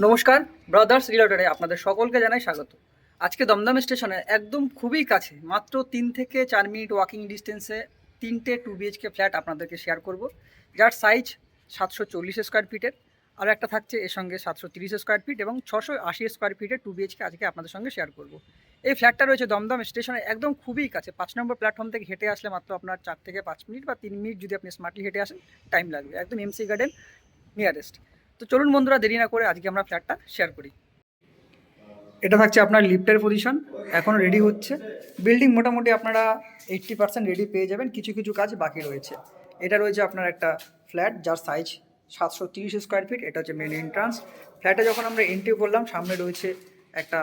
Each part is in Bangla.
নমস্কার, ব্রাদার্স রিলেটেডে আপনাদের সকলকে জানাই স্বাগত। আজকে দমদম স্টেশনের একদম খুবই কাছে, মাত্র 3 থেকে 4 মিনিট ওয়াকিং ডিস্টেন্সে 3টে 2 BHK ফ্ল্যাট আপনাদেরকে শেয়ার করব, যার সাইজ 740 স্কোয়ার ফিটের। আর একটা থাকছে এর সঙ্গে 730 স্কোয়ার ফিট এবং 680 স্কোয়ার ফিটের 2 BHK আজকে আপনাদের সঙ্গে শেয়ার করব। এই ফ্ল্যাটটা রয়েছে দমদম স্টেশনের একদম খুবই কাছে, 5 নম্বর প্ল্যাটফর্ম থেকে হেঁটে আসলে মাত্র আপনার 4 থেকে 5 মিনিট বা 3 মিনিট যদি আপনি স্মার্টলি হেঁটে আসেন টাইম লাগবে, একদম এমসি গার্ডেন নিয়ারেস্ট। তো চলুন বন্ধুরা, দেরি না করে আজকে আমরা ফ্ল্যাটটা শেয়ার করি। এটা থাকছে আপনার লিফটের পজিশন, এখনও রেডি হচ্ছে। বিল্ডিং মোটামুটি আপনারা 80% রেডি পেয়ে যাবেন, কিছু কিছু কাজ বাকি রয়েছে। এটা রয়েছে আপনার একটা ফ্ল্যাট যার সাইজ 730 স্কোয়ার ফিট। এটা হচ্ছে মেন এন্ট্রান্স। ফ্ল্যাটে যখন আমরা এন্ট্রি করলাম, সামনে রয়েছে একটা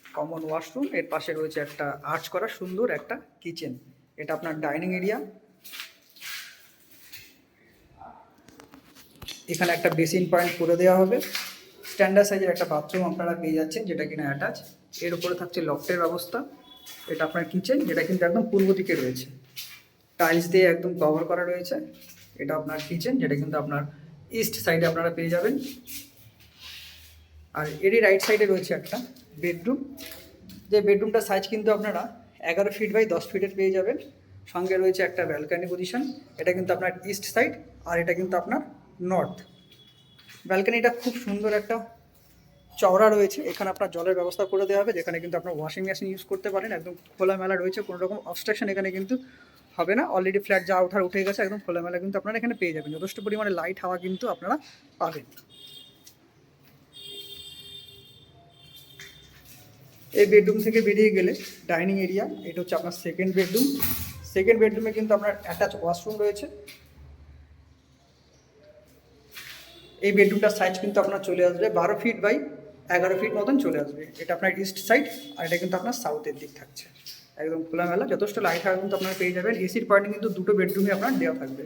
কমন ওয়াশরুম, এর পাশে রয়েছে একটা আর্চ করা সুন্দর একটা কিচেন। এটা আপনার ডাইনিং এরিয়া। এখানে একটা বেসিন পয়েন্ট করে দেওয়া হবে। স্ট্যান্ডার্ড সাইজের একটা বাথরুম আপনারা পেয়ে যাচ্ছেন, যেটা কিনা অ্যাটাচ। এর উপরে থাকছে লফটের ব্যবস্থা। এটা আপনার কিচেন, যেটা কিন্তু একদম পূর্ব দিকে রয়েছে, টাইলস দিয়ে একদম কভার করা রয়েছে। এটা আপনার কিচেন, যেটা কিন্তু আপনার ইস্ট সাইডে আপনারা পেয়ে যাবেন। আর এরই রাইট সাইডে রয়েছে একটা বেডরুম, যে বেডরুমটার সাইজ কিন্তু আপনারা 11 ফিট বাই 10 ফিটের পেয়ে যাবেন। সঙ্গে রয়েছে একটা ব্যালকানি পজিশন। এটা কিন্তু আপনার ইস্ট সাইড, আর এটা কিন্তু আপনার নর্থ। ব্যালকানিটা খুব সুন্দর একটা চওড়া রয়েছে। এখানে আপনার জলের ব্যবস্থা করে দেওয়া হবে, যেখানে কিন্তু আপনার ওয়াশিং মেশিন ইউজ করতে পারেন। একদম খোলামেলা রয়েছে, কোনো রকম অবস্ট্রাকশন এখানে কিন্তু হবে না। অলরেডি ফ্ল্যাট যা ওঠার উঠে গেছে, একদম খোলামেলা কিন্তু আপনারা এখানে পেয়ে যাবেন। যথেষ্ট পরিমাণে লাইট হাওয়া কিন্তু আপনারা পাবেন। এই বেডরুম থেকে বেরিয়ে গেলে ডাইনিং এরিয়া, এটা হচ্ছে আপনার সেকেন্ড বেডরুম। সেকেন্ড বেডরুমে কিন্তু আপনার অ্যাটাচ ওয়াশরুম রয়েছে। এই বেডরুমটার সাইজ কিন্তু আপনার চলে আসবে 12 ফিট বাই 11 ফিট মতন চলে আসবে। এটা আপনার ইস্ট সাইড, আর এটা কিন্তু আপনার সাউথের দিক থাকছে। একদম খোলামেলা, যথেষ্ট লাইট হাওয়া কিন্তু আপনারা পেয়ে যাবেন। এসির পয়েন্ট কিন্তু দুটো বেডরুমে আপনার দেওয়া থাকবে।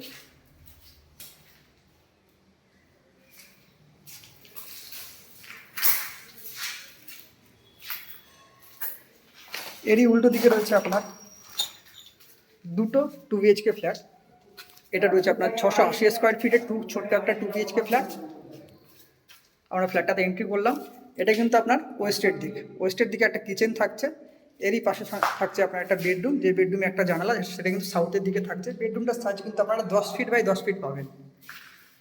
এরই উল্টো দিকে রয়েছে আপনার দুটো 2 BHK ফ্ল্যাট। এটা রয়েছে আপনার 680 স্কোয়ার ফিটের ছোট্ট একটা 2 BHK ফ্ল্যাট। আমরা ফ্ল্যাটটাতে এন্ট্রি করলাম। এটা কিন্তু আপনার ওয়েস্টের দিকে একটা কিচেন থাকছে। এরই পাশে থাকছে আপনার একটা বেডরুম, যে বেডরুমে একটা জানালা, সেটা কিন্তু সাউথের দিকে থাকছে। বেডরুমটার সাইজ কিন্তু আপনারা 10 ফিট বাই 10 ফিট পাবেন।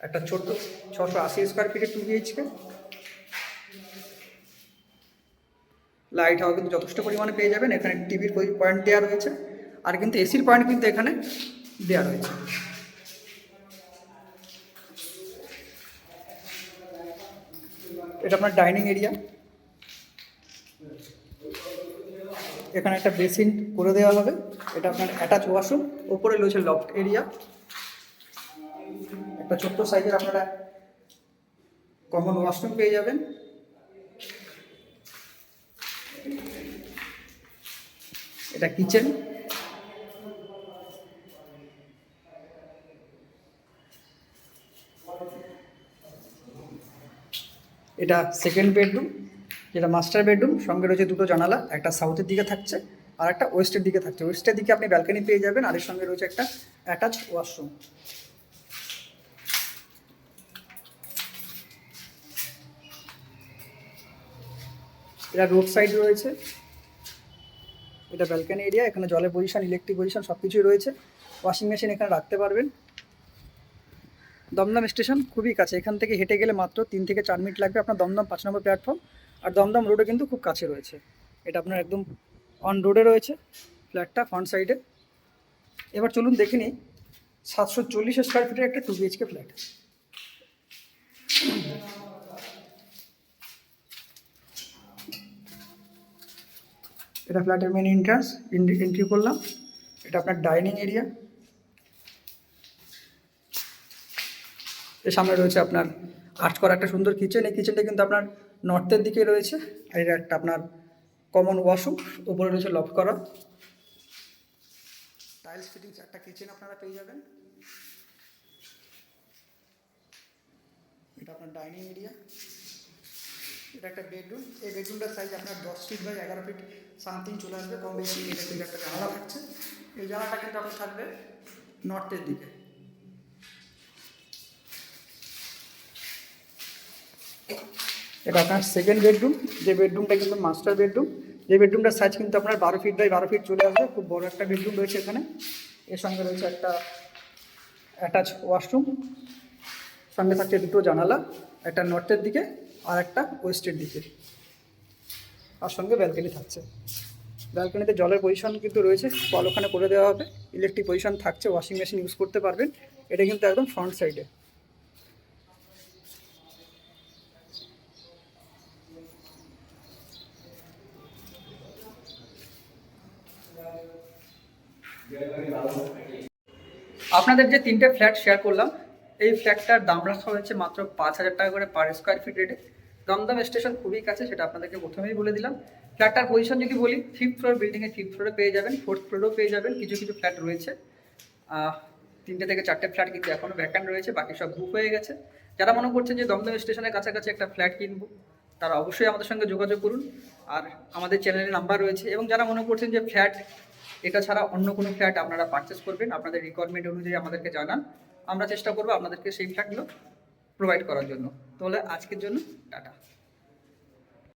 একটা ছোট্ট 680 স্কোয়ার ফিটের 2 BHK। লাইট হাওয়া কিন্তু যথেষ্ট পরিমাণে পেয়ে যাবেন। এখানে টিভির পয়েন্ট দেওয়া রয়েছে, আর কিন্তু এসির পয়েন্ট কিন্তু এখানে দেওয়া রয়েছে। এটা আপনার ডাইনিং এরিয়া। এখানে একটা বেসিন করে দেওয়া হবে। এটা আপনার অ্যাটাচ ওয়াশরুম। ওপরে রয়েছে লফট এরিয়া। একটা ছোট্ট সাইজের আপনারা কমন ওয়াশরুম পেয়ে যাবেন। এটা কিচেন। এটা সেকেন্ড বেডরুম, যেটা মাস্টার বেডরুম। সঙ্গে রয়েছে দুটো জানালা, একটা সাউথের দিকে থাকছে আর একটা ওয়েস্টের দিকে থাকছে। ওয়েস্টের দিকে আপনি ব্যালকনি পেয়ে যাবেন, আর এর সঙ্গে রয়েছে একটা অ্যাটাচ ওয়াশরুম। এটা রোড সাইড রয়েছে। এটা ব্যালকনি এরিয়া। এখানে জলের পজিশন, ইলেকট্রিক পজিশন সব কিছুই রয়েছে। ওয়াশিং মেশিন এখানে রাখতে পারবেন। দমদম স্টেশন খুবই কাছে, এখান থেকে হেঁটে গেলে মাত্র 3 থেকে 4 মিনিট লাগবে আপনার দমদম 5 নম্বর প্ল্যাটফর্ম। আর দমদম রোডে কিন্তু খুব কাছে রয়েছে। এটা আপনার একদম অন রোডে রয়েছে ফ্ল্যাটটা, ফ্রন্ট সাইডে। এবার চলুন দেখে নিই 740 স্কোয়ার ফিটের একটা 2 BHK ফ্ল্যাট। এটা ফ্ল্যাটের মেন এন্ট্রান্স। এন্ট্রি করলাম। এটা আপনার ডাইনিং এরিয়া। এর সামনে রয়েছে আপনার আর্ট করা একটা সুন্দর কিচেন। এই কিচেনটা কিন্তু আপনার নর্থের দিকে রয়েছে। আর এটা একটা আপনার কমন ওয়াশরুম। উপরে রয়েছে লফট করা টাইলস ফিটিংস একটা কিচেন আপনারা পেয়ে যাবেন। এটা আপনার ডাইনিং এরিয়া। এটা একটা বেডরুম। এই বেডরুমটার সাইজ আপনার 10 ফিট বাই 11 ফিট সামথিং চলে আসবে, কম বেশি। ইলেকট্রিক একটা জানালা থাকছে। এই জানালাটা কিন্তু আপনার থাকবে নর্থের দিকে। এটা আপনার সেকেন্ড বেডরুম, যে বেডরুমটা কিন্তু মাস্টার বেডরুম। যে বেডরুমটার সাইজ কিন্তু আপনার 12 ফিট বাই 12 ফিট চলে আসবে। খুব বড় একটা বেডরুম রয়েছে এখানে। এর সঙ্গে রয়েছে একটা অ্যাটাচ ওয়াশরুম, সঙ্গে থাকছে দুটো জানালা, একটা নর্থের দিকে আর একটা ওয়েস্টের দিকে, আর সঙ্গে ব্যালকনি থাকছে। ব্যালকনিতে জলের পজিশন কিন্তু রয়েছে, কল ওখানে করে দেওয়া হবে, ইলেকট্রিক পজিশন থাকছে, ওয়াশিং মেশিন ইউজ করতে পারবেন। এটা কিন্তু একদম ফ্রন্ট সাইডে। আপনাদের যে তিনটে ফ্ল্যাট শেয়ার করলাম, এই ফ্ল্যাটটার দাম রাখা হয়েছে মাত্র 5,000 টাকা করে পার স্কোয়ার ফিট রেটে। দমদম স্টেশন খুবই কাছে, সেটা আপনাদেরকে প্রথমেই বলে দিলাম। ফ্ল্যাটটার পজিশন যদি বলি, 5th ফ্লোর, বিল্ডিংয়ের 5th ফ্লোরে পেয়ে যাবেন, 4th ফ্লোরেও পেয়ে যাবেন। কিছু কিছু ফ্ল্যাট রয়েছে, 3টে থেকে 4টে ফ্ল্যাট কিন্তু এখনও ভ্যাকান্ট রয়েছে, বাকি সব বুক হয়ে গেছে। যারা মনে করছেন যে দমদম স্টেশনের কাছাকাছি একটা ফ্ল্যাট কিনবো, তারা অবশ্যই আমাদের সঙ্গে যোগাযোগ করুন। আর আমাদের চ্যানেলের নাম্বার রয়েছে। এবং যারা মনে করছেন যে ফ্ল্যাট এটা ছাড়া অন্য কোনো ফ্ল্যাট আপনারা পারচেস করবেন, আপনাদের রিকোয়ারমেন্ট অনুযায়ী আমাদেরকে জানান, আমরা চেষ্টা করবো আপনাদেরকে সেই ফ্ল্যাটগুলো প্রোভাইড করার জন্য। তাহলে আজকের জন্য টাটা।